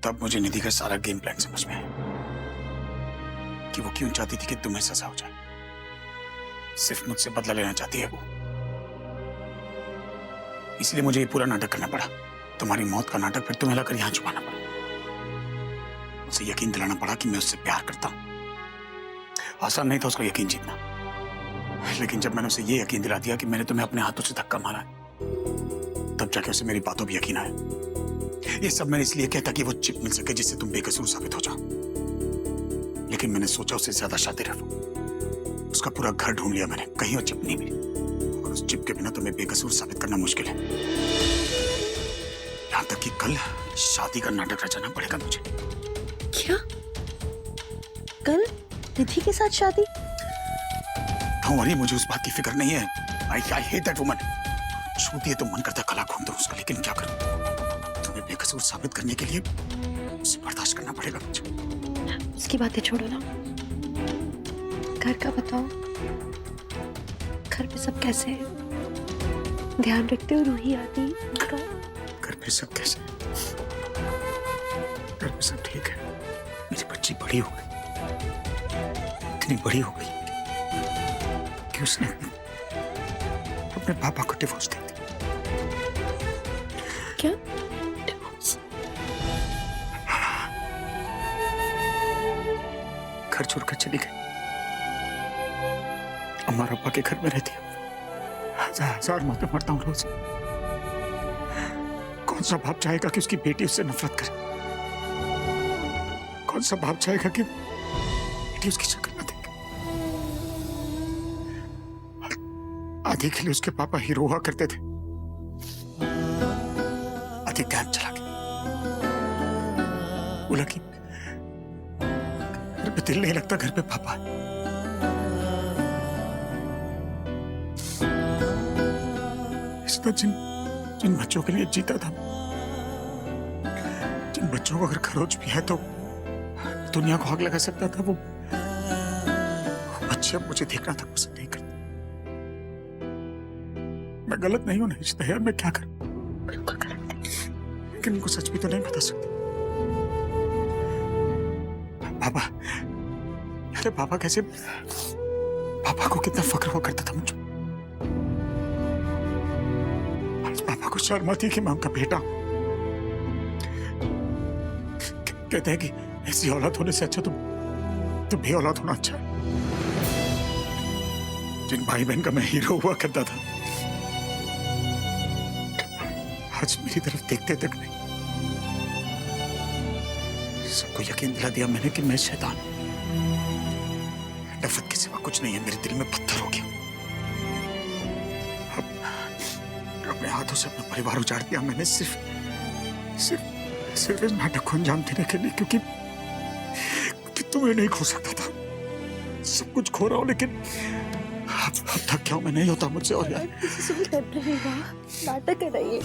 तब मुझे निधि का सारा गेम प्लान समझ में आया कि वो क्यों चाहती थी कि तुम्हें सजा हो जाए। सिर्फ मुझसे बदला लेना चाहती है वो। इसलिए मुझे ये पूरा नाटक करना पड़ा। तुम्हारी मौत का नाटक फिर तुम्हें लाकर यहां छुपाना पड़ा। उसे यकीन दिलाना पड़ा कि मैं उससे प्यार करता हूं। आसान नहीं था उसका यकीन जीतना, लेकिन जब मैंने उसे ये यकीन दिला दिया कि मैंने तुम्हें अपने हाथों से धक्का मारा है, तब जाके उसे मेरी बातों पर यकीन आया। ये सब मैंने इसलिए किया ताकि वो चिप मिल सके जिससे तुम बेकसूर साबित हो जाओ। लेकिन मैंने सोचा उससे ज्यादा शातिर है वो। उसका पूरा घर ढूंढ लिया मैंने, कहीं वो चिप नहीं मिली। और उस चिप के बिना तुम्हें बेकसूर साबित करना मुश्किल है। यहां तक कि कल शादी का नाटक रचाना पड़ेगा मुझे। क्या? कल निधि के साथ शादी? डोंट वरी, मुझे उस बात की फिक्र नहीं है। I hate that woman. छूती है तो मन करता कला घूम दो उसका, लेकिन क्या करूं? तुम्हें बेकसूर साबित करने के लिए उसे बर्दाश्त करना पड़ेगा मुझे। उसकी बातें छोड़ो ना, घर का बताओ। घर पे सब कैसे हैं? ध्यान रखते हो रूही आदि उनका? घर पे सब कैसे हैं? घर पे सब ठीक है। मेरी बच्ची बड़ी हो गई, इतनी बड़ी हो गई कि उसने अपने पापा को डिवोर्स दे दिया। क्या? घर छोड़कर चली गई। अम्मा और अब्बा के घर में रहती है। हजार मौतें मरता हूँ रोज। कौन सा बाप चाहेगा कि उसकी बेटी उससे नफरत करे? कौन सा बाप चाहेगा कि बेटी उसकी शक्ल न देखे? आधे के लिए उसके पापा हीरो हुआ करते थे, आधे टाइम चला गया। बोला कि घर पे दिल नहीं लगता, घर पे पापा है। इसलिए जिन बच्चों के लिए जीता था, जिन बच्चों को अगर खरोच भी है तो दुनिया को आग लगा सकता था, वो बच्चे अब मुझे देखना तक पसंद नहीं करते। मैं गलत नहीं हूं ना इस यार, मैं क्या करूं? बिल्कुल गलत है। लेकिन उनको सच भी तो नहीं बता सकते। पापा, अरे पापा कैसे, पापा को कितना फक्र हुआ करता था मुझे। आज पापा को शर्म आती है कि मैं उनका बेटा हूं। कहते हैं कि ऐसी औलाद होने से अच्छा तो बे औलाद होना अच्छा है। जिन भाई बहन का मैं हीरो हुआ करता था, आज मेरी तरफ देखते तक नहीं। सबको यकीन दिला दिया मैंने कि मैं शैतान हूं। नफरत के सिवा कुछ नहीं है मेरे दिल में, पत्थर हो गया। अब अपने हाथों से अपना परिवार उजाड़ दिया मैंने, सिर्फ इस नाटक को अंजाम देने के लिए, क्योंकि तुम्हें नहीं खो सकता था। सब कुछ खो रहा हूं, लेकिन अब थक गया हूं मैं, नहीं होता मुझसे। और यार नाटक है ना ये,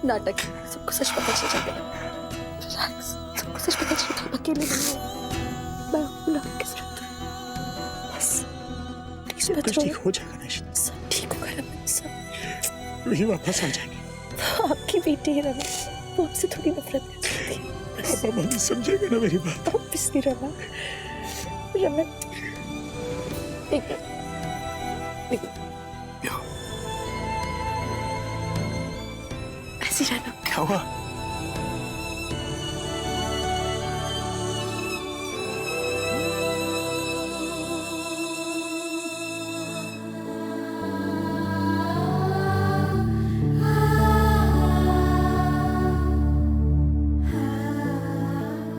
नाटक। सबको सच पता चल जाएगा। सबको सच पता चल जाएगा। अकेले नहीं हो, मैं हूं ना आपके साथ। बस सब कुछ ठीक हो जाएगा ना? सब ठीक होगा रमन, सब वही वापस आ जाएगी। आपकी बेटी है रमन, वो आपसे थोड़ी नफरत करती है। पापा नहीं समझेगा ना मेरी बात। ऑब्वियसली रमन, रमन एक ऐसी रहना। क्या हुआ?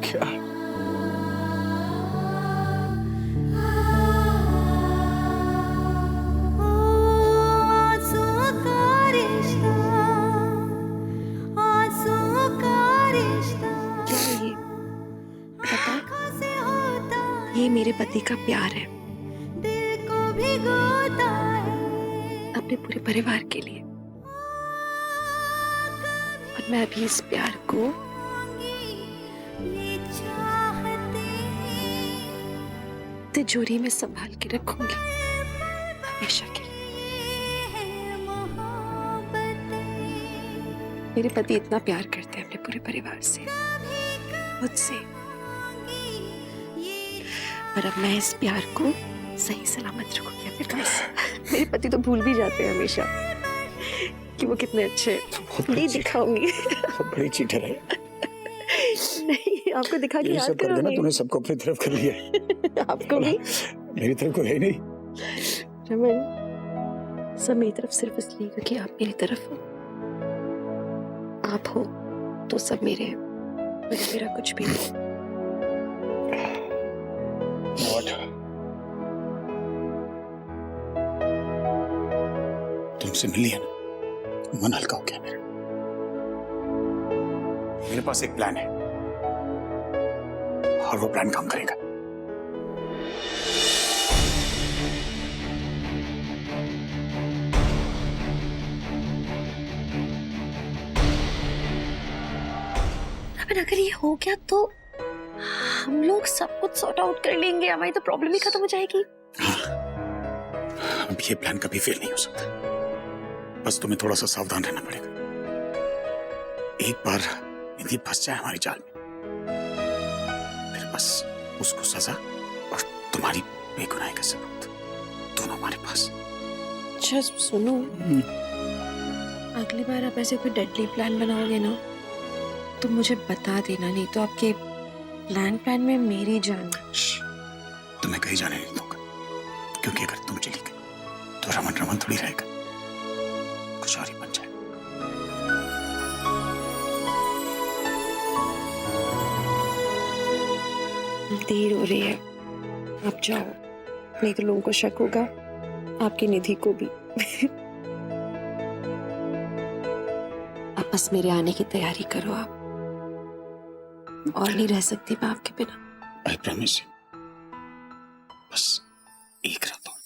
क्या? ये मेरे पति का प्यार है, अपने पूरे परिवार के लिए। और मैं भी इस प्यार को तिजोरी में संभाल के रखूंगी हमेशा के लिए। मेरे पति इतना प्यार करते हैं अपने पूरे परिवार से, मुझसे, पर अब मैं इस प्यार को सही सलामत रखूंगी अपने पास। मेरे पति तो भूल भी जाते हैं हमेशा कि वो कितने अच्छे हैं। नहीं दिखाऊंगी। बड़ी चीटर है। नहीं, आपको दिखा के ये याद सब कर देना, करूंगी। तूने सबको अपनी तरफ कर लिया। आपको भी। मेरी तरफ कोई है नहीं। रमन, सब मेरी तरफ सिर्फ इसलिए क्योंकि आप मेरी तरफ हो। आप हो तो सब मेरे हैं, मेरा कुछ भी नहीं। तुमसे मिली है ना, मन हल्का हो गया मेरा। मेरे पास एक प्लान है और वो प्लान काम करेगा। पर अगर ये हो गया तो हम लोग सब कुछ सॉर्ट आउट कर लेंगे, हमारी तो प्रॉब्लम ही खत्म हो जाएगी। अब ये प्लान कभी फेल नहीं हो सकता, बस तुम्हें थोड़ा सा सावधान रहना पड़ेगा। एक बार निधि फंस जाए हमारी जाल में, फिर बस उसको सजा और तुम्हारी बेगुनाही का सबूत दोनों हमारे पास। जस्ट सुनो, अगली बार आप ऐसे कोई डेडली प्लान बनाओगे ना तो मुझे बता देना, नहीं तो आपके प्लान में मेरी जान। तुम्हें कहीं जाने नहीं दूंगा, क्योंकि अगर तुम चली गई तो रमन रमन थोड़ी रहेगा, कुछ और ही बन जाए। देर हो रही है, आप जाओ, नहीं तो लोगों को शक होगा, आपकी निधि को भी। आप बस मेरे आने की तैयारी करो, आप और नहीं रह सकती मैं आपके बिना। आई प्रॉमिस यू, बस एक रात और।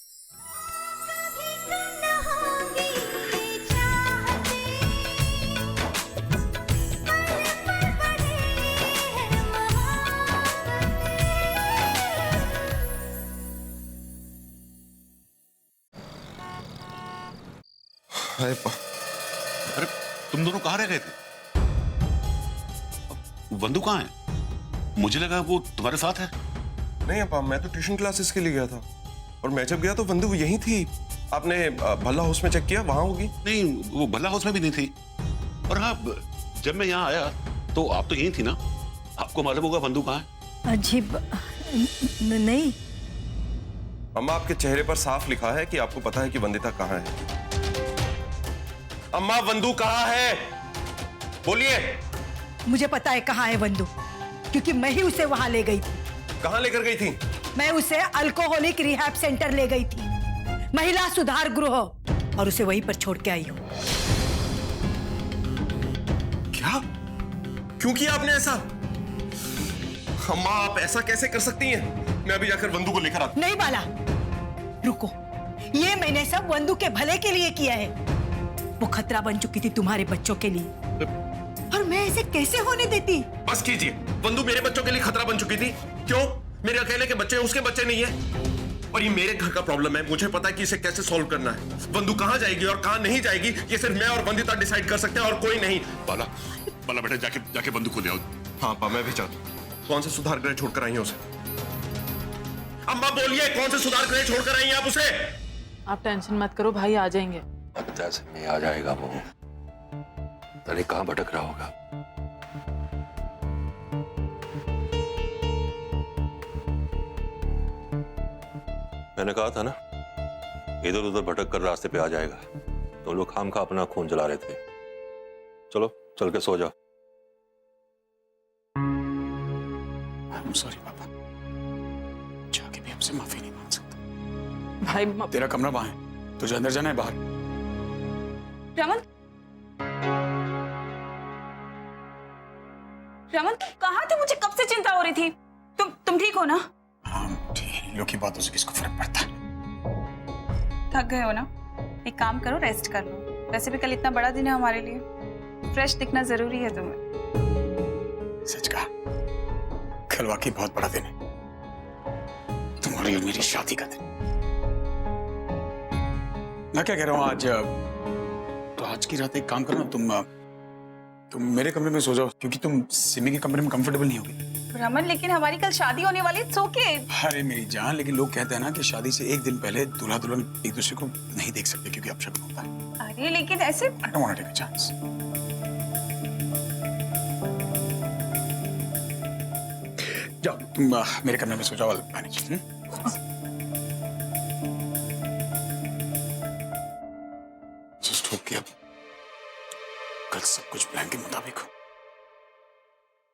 अरे तुम दोनों कहाँ रह गए थे? बंधु कहाँ है? मुझे लगा वो तुम्हारे साथ है। नहीं अपा, मैं तो ट्यूशन क्लासेस के लिए गया था और मैं जब गया तो बंधु यहीं थी। आपने भल्ला हाउस में चेक किया, वहां होगी। नहीं, वो भल्ला हाउस में भी नहीं थी। और हाँ, जब मैं यहाँ आया तो आप तो यहीं थी ना, आपको मालूम होगा बंधु कहाँ है। अजीब नहीं। अम्मा, आपके चेहरे पर साफ लिखा है कि आपको पता है कि वंदिता कहाँ है। अम्मा, बंधु कहाँ है? बोलिए। मुझे पता है कहाँ है बंधु, क्योंकि मैं ही उसे वहां ले गई थी। कहाँ लेकर गई थी? मैं उसे अल्कोहलिक रिहैब सेंटर ले गई थी, महिला सुधार गृह, और उसे वहीं पर छोड़ के आई हूँ। क्या? क्यों किया आपने ऐसा? अम्मा, आप ऐसा कैसे कर सकती हैं? मैं अभी जाकर बंधु को लेकर आता। नहीं बाला, रुको, ये मैंने सब बंधु के भले के लिए किया है। वो खतरा बन चुकी थी तुम्हारे बच्चों के लिए, और मैं ऐसे कैसे होने देती? बस कीजिए, बंधु मेरे बच्चों के लिए खतरा बन चुकी थी। क्यों? मेरे अकेले के बच्चे, उसके बच्चे नहीं है। और ये मेरे घर का प्रॉब्लम है, मुझे पता है कि इसे कैसे सॉल्व करना है। बंधु कहाँ जाएगी और कहाँ नहीं जाएगी, ये सिर्फ मैं और वंदिता डिसाइड कर सकते हैं, और कोई नहीं। बाला, बाला बेटा, जाके बंधु को ले आओ। हाँ पा, मैं भी चाहता हूँ। कौन से सुधार गृह छोड़कर आई है उसे? अम्मा बोलिए, कौन से सुधार गृह छोड़कर आई हैं आप उसे? आप टेंशन मत करो, भाई आ जाएंगे। ऐसे में आ जाएगा वो, तले कहाँ भटक रहा होगा। मैंने कहा था ना, इधर उधर भटक कर रास्ते पे आ जाएगा। तो लोग खाम खा अपना खून जला रहे थे। चलो चल के सो जाओ। I'm sorry पापा, जाके भी आपसे माफी नहीं मांग सकता। भाई तेरा कमरा वहां है, तुझे अंदर जाना है बाहर? रमन, रमन तुम कहाँ थे? मुझे कब से चिंता हो रही थी। तुम ठीक हो ना? हाँ ठीक, लोग की बातों से किसको फर्क पड़ता है? थक गए हो ना? एक काम करो, रेस्ट कर लो। वैसे भी कल इतना बड़ा दिन है हमारे लिए, फ्रेश दिखना जरूरी है तुम्हें। सच कहा, कल वाकई बहुत बड़ा दिन है, तुम्हारी और मेरी शादी का दिन। मैं क्या कह रहा हूँ, आज तो आज की रात एक काम करो ना, तुम तुम मेरे कमरे में सो जाओ, क्योंकि तुम सिमी के कमरे में कंफर्टेबल नहीं होगी। रमन, लेकिन हमारी कल शादी होने वाली है, ओके। अरे मेरी जान, लेकिन लोग कहते हैं ना कि शादी से एक दिन पहले दूल्हा दुल्हन एक दूसरे को नहीं देख सकते क्योंकि अपशगुन होता है। अरे लेकिन ऐसे I don't want to take a chance. जाओ तुम मेरे कमरे में सो जाओ, I'll manage. Just hope कि अब कल सब कुछ प्लान के मुताबिक हो।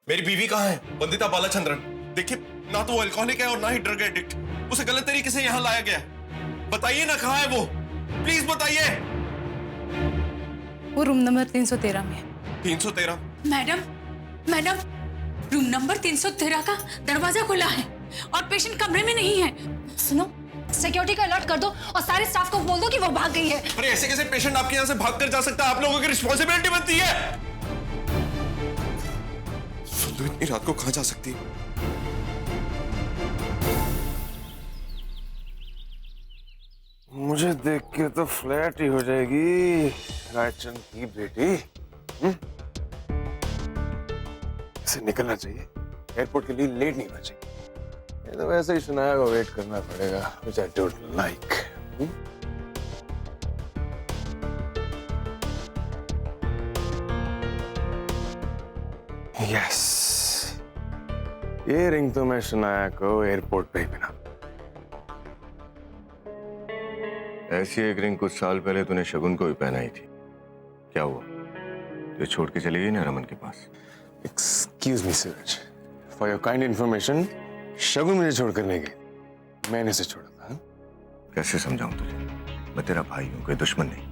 मेरी बीवी कहाँ है? वंदिता बालाचंद्रन। देखिए, ना तो वो अल्कोहलिक है और ना ही ड्रग एडिक्ट। उसे गलत तरीके से यहाँ लाया गया है। बताइए ना कहाँ है वो? प्लीज बताइए। वो रूम नंबर 313 में है। 313? मैडम, रूम नंबर 313 का दरवाजा खुला है और पेशेंट कमरे में नहीं है। सुनो, सिक्योरिटी का अलर्ट कर दो और सारे स्टाफ को बोल दो कि वो भाग गई है। अरे ऐसे कैसे पेशेंट आपके यहाँ से भाग कर जा सकता है? आप लोगों की रिस्पॉन्सिबिलिटी बनती है। सुंदर इतनी रात को कहाँ जा सकती है? मुझे देख के तो फ्लैट ही हो जाएगी रायचंद की बेटी। इसे निकलना चाहिए, एयरपोर्ट के लिए लेट नहीं होना चाहिए। ये तो वैसे ही शनाया को वेट करना पड़ेगा, which I don't like. Yes, ये रिंग तो मैं शनाया को एयरपोर्ट पे ही पहना। ऐसी एक रिंग कुछ साल पहले तूने शगुन को भी पहनाई थी। क्या हुआ? तो छोड़ के चली गई ना रमन के पास। Excuse me, Suraj. For your kind information, शगुन मुझे छोड़कर नहीं गई, मैंने उसे छोड़ा था। हाँ? कैसे समझाऊं तुझे? मैं तेरा भाई हूँ, कोई दुश्मन नहीं।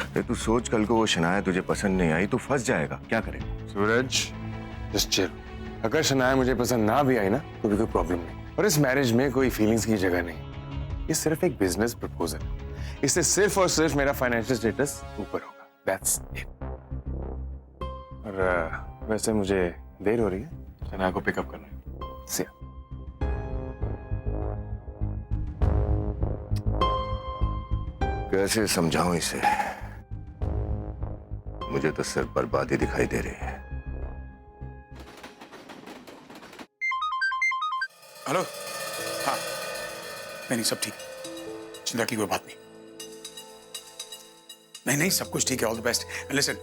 अरे तू सोच, कल को वो शनाया तुझे पसंद नहीं आई तो फंस जाएगा, क्या करेगा? सूरज, just chill. अगर शनाया मुझे पसंद ना भी आई ना तो भी कोई प्रॉब्लम नहीं। और इस मैरिज में कोई फीलिंग्स की जगह नहीं। ये सिर्फ एक बिजनेस प्रपोजल है। इससे सिर्फ और सिर्फ मेरा फाइनेंशियल स्टेटस ऊपर होगा। That's it. और वैसे मुझे देर हो रही है, शनाया को पिकअप करना है। See ya. कैसे समझाऊं इसे? मुझे तो सिर्फ बर्बादी दिखाई दे रही है। हेलो, हाँ, नहीं सब ठीक, चिंता की कोई बात नहीं। नहीं सब कुछ ठीक है, ऑल द बेस्ट। लिसन,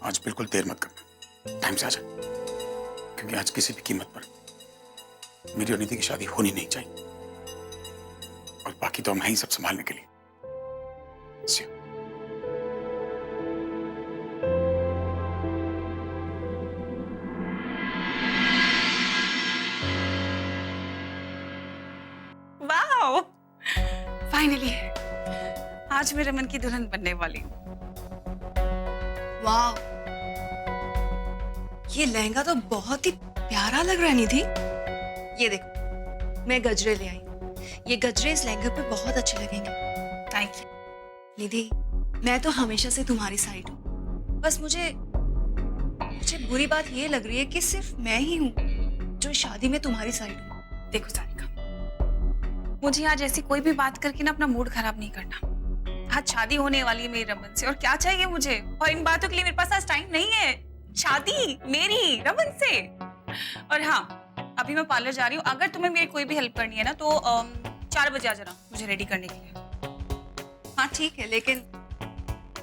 आज बिल्कुल देर मत करना, टाइम से आ जा, क्योंकि आज किसी भी कीमत पर मेरी और निधि की शादी होनी नहीं चाहिए। और बाकी तो हम हैं ही सब संभालने के लिए। See you. वाओ, फाइनली आज मैं रमन की दुल्हन बनने वाली हूँ। वाह, ये लहंगा तो बहुत ही प्यारा लग रहा है निधि। ये देखो, मैं गजरे ले आई हूँ। ये गजरे इस लहंगे पे बहुत अच्छे लगेंगे। Thank you. निधि, मैं तो हमेशा से तुम्हारी साइड हूँ। बस मुझे बुरी बात ये लग रही है कि सिर्फ मैं ही हूँ जो शादी में तुम्हारी साइड हूँ। देखो सारिका, मुझे आज ऐसी कोई भी बात करके ना अपना मूड खराब नहीं करना। आज शादी होने वाली है मेरी रमन से, और क्या चाहिए मुझे? और इन बातों के लिए मेरे पास आज टाइम नहीं है। शादी मेरी रमन से। और हाँ, अभी मैं पार्लर जा रही हूँ। अगर तुम्हें मेरी कोई भी हेल्प करनी है ना तो 4 बजे आ जाना मुझे रेडी करने के लिए। हाँ ठीक है, लेकिन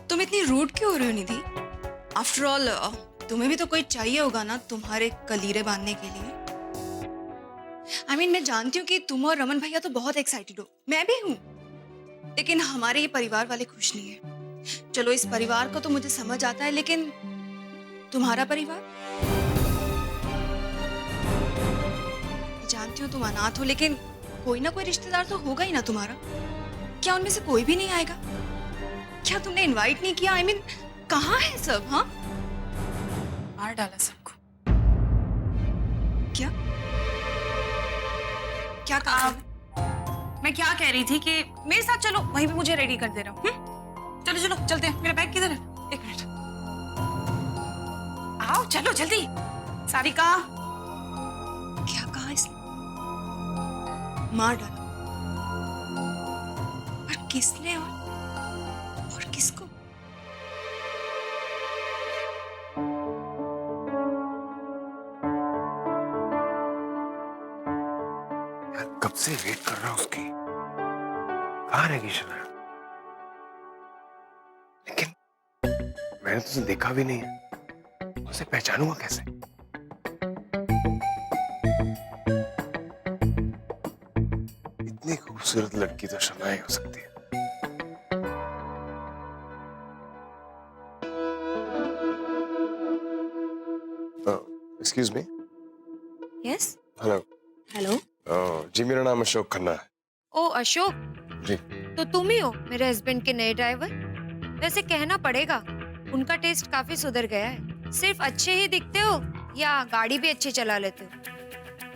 तुम इतनी रूड क्यों हो रही हो निधि? आफ्टर ऑल तुम्हें भी तो कोई चाहिए होगा ना तुम्हारे कलीरे बांधने के लिए। मैं जानती हूँ कि तुम और रमन भैया तो बहुत एक्साइटेड हो, मैं भी हूँ, लेकिन हमारे ये परिवार वाले खुश नहीं है। चलो, इस परिवार को तो मुझे समझ आता है, लेकिन तुम्हारा परिवार? जानती हूँ तुम अनाथ हो, लेकिन कोई ना कोई रिश्तेदार तो होगा ही ना तुम्हारा। क्या उनमें से कोई भी नहीं आएगा? क्या तुमने इनवाइट नहीं किया? कहाँ है सब? हाँ, मार डाला सबको। क्या क्या कहा? मैं क्या कह रही थी कि मेरे साथ चलो, वहीं पे मुझे रेडी कर दे रहा हूँ। चलो चलो चलते हैं। मेरा बैग किधर है? 1 मिनट, आओ चलो जल्दी। सारिका, क्या कहा इसने? मार डाला? और किसने? और किसको? कब से वेट कर रहा हूं उसकी। कहाँ रहेगी शनाया? लेकिन मैंने तो उसे देखा भी नहीं है, उसे पहचानूंगा कैसे? इतनी खूबसूरत लड़की तो शनाया ही हो सकती है। Excuse me. Yes. Hello. Hello. जी मेरा नाम अशोक खन्ना है। ओ अशोक, जी। तो तुम ही हो मेरे हस्बैंड के नए ड्राइवर? वैसे कहना पड़ेगा, उनका टेस्ट काफी सुधर गया है। सिर्फ अच्छे ही दिखते हो या गाड़ी भी अच्छी चला लेते हो?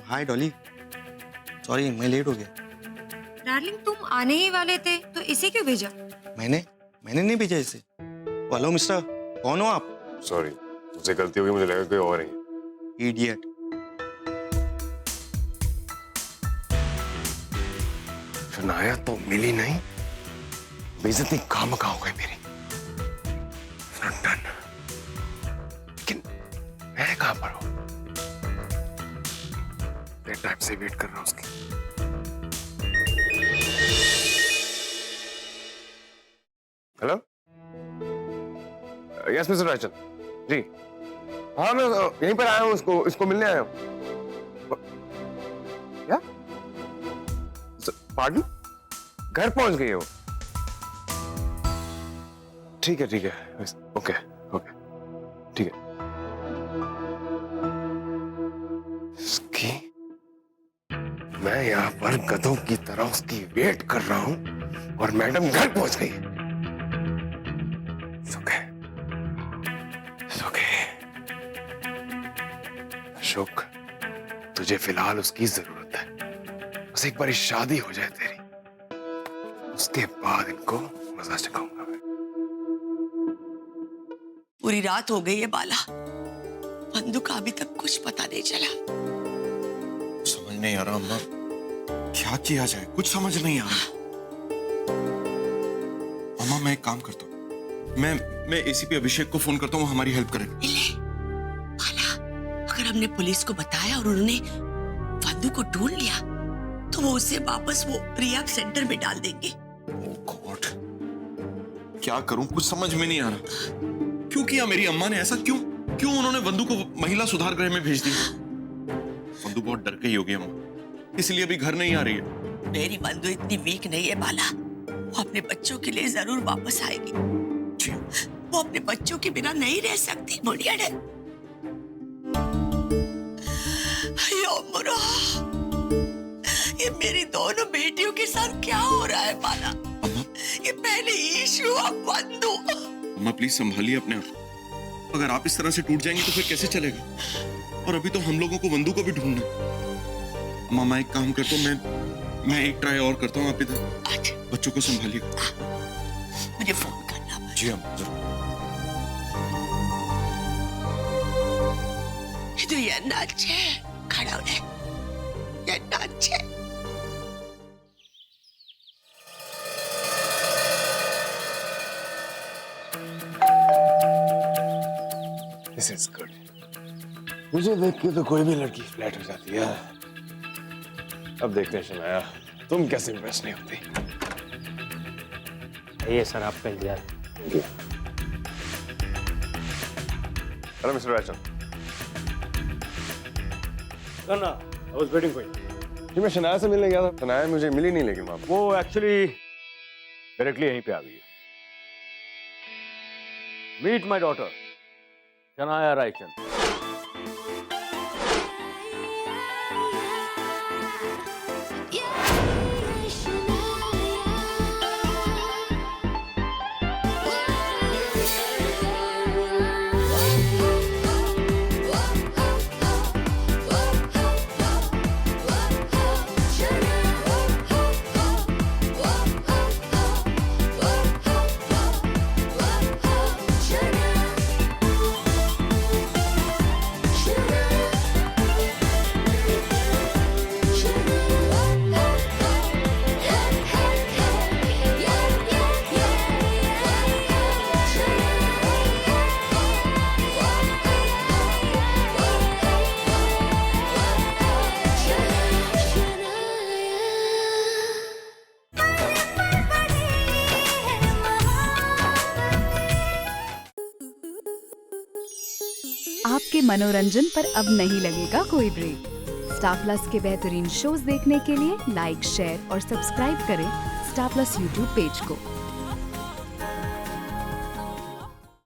हाय डॉली, सॉरी मैं लेट हो गया। डार्लिंग तुम आने ही वाले थे तो इसे क्यों भेजा? मैंने नहीं भेजा इसे। हेलो मिस्टर, कौन हो आप? सॉरी, मुझसे गलती हो गई, मुझे लगा कोई और है। इडियट। शनाया तो मिली नहीं, बेइज्जती काम का हो गई मेरी। Not done. लेकिन मैं कहां पर हूं? देर टाइम से वेट कर रहा हूं उसकी। Hello, yes mister Rajan ji. हाँ मैं यहीं पर आया हूँ, इसको मिलने आया हूँ। क्या? पार्टी? घर पहुंच गई है वो? ठीक है, ओके, ठीक है। इसकी मैं यहाँ पर गधों की तरह उसकी वेट कर रहा हूँ और मैडम घर पहुंच गई है। अशोक, तुझे फिलहाल उसकी जरूरत है। बस एक बार शादी हो जाए तेरी, उसके बाद इनको मजा चखाऊंगा मैं। पूरी रात हो गई है बाला, बंधु का अभी तक कुछ पता नहीं चला। समझ नहीं आ रहा अम्मा, क्या किया जाए, कुछ समझ नहीं आ रहा। अम्मा मैं एक काम करता हूँ, मैं एसीपी अभिषेक को फोन करता हूँ, वो हमारी हेल्प करेगा। बाला, अगर हमने पुलिस को बताया और उन्होंने बंधु को ढूंढ लिया तो वो उसे वापस वो रिहैब सेंटर में डाल देंगे। ओह गॉड, क्या करूं, कुछ समझ में नहीं आ रहा। क्यों किया मेरी अम्मा ने ऐसा? क्यों उन्होंने बंधु को महिला सुधार गृह में भेज दिया? बंधु बहुत डर गई होगी अम्मा, इसलिए अभी घर नहीं आ रही है। मेरी बंधु इतनी वीक नहीं है बाला, वो अपने बच्चों के लिए जरूर वापस आएगी। जी। वो अपने बच्चों के बिना नहीं रह सकती। बुढ़िया है। ये मेरी दोनों बेटियों के साथ क्या हो रहा है बाला? ये पहले ईशु, अब बंधु। अम्मा प्लीज संभालिए अपने आप। अगर आप इस तरह से टूट जाएंगे तो फिर कैसे चलेगा? और अभी तो हम लोगों को बंधु को भी ढूंढना है। अम्मा मैं एक काम करता हूँ, मैं एक ट्राई और करता हूँ, आप इधर बच्चों को संभालिएगा। मुझे फोन करना। जी अम्मा जरूर। ಇದು ಎನ್ನಾಚೆ ಖಡವನೆ ಎನ್ನಾಚೆ This is good. मुझे देख के तो कोई भी लड़की फ्लैट हो जाती है। अब देखते हैं शनाया, तुम कैसे इम्प्रेस नहीं होती। ये सर आपका इंतजार। Hello mister Rajan. I was waiting for you. जी मैं शनाया से मिलने गया था, शनाया मुझे मिली नहीं, लेकिन वहां वो एक्चुअली डायरेक्टली यहीं पे आ गई है। Meet my daughter Shanaya Raichand. आपके मनोरंजन पर अब नहीं लगेगा कोई ब्रेक। स्टार प्लस के बेहतरीन शोज देखने के लिए लाइक, शेयर और सब्सक्राइब करें स्टार प्लस यूट्यूब पेज को।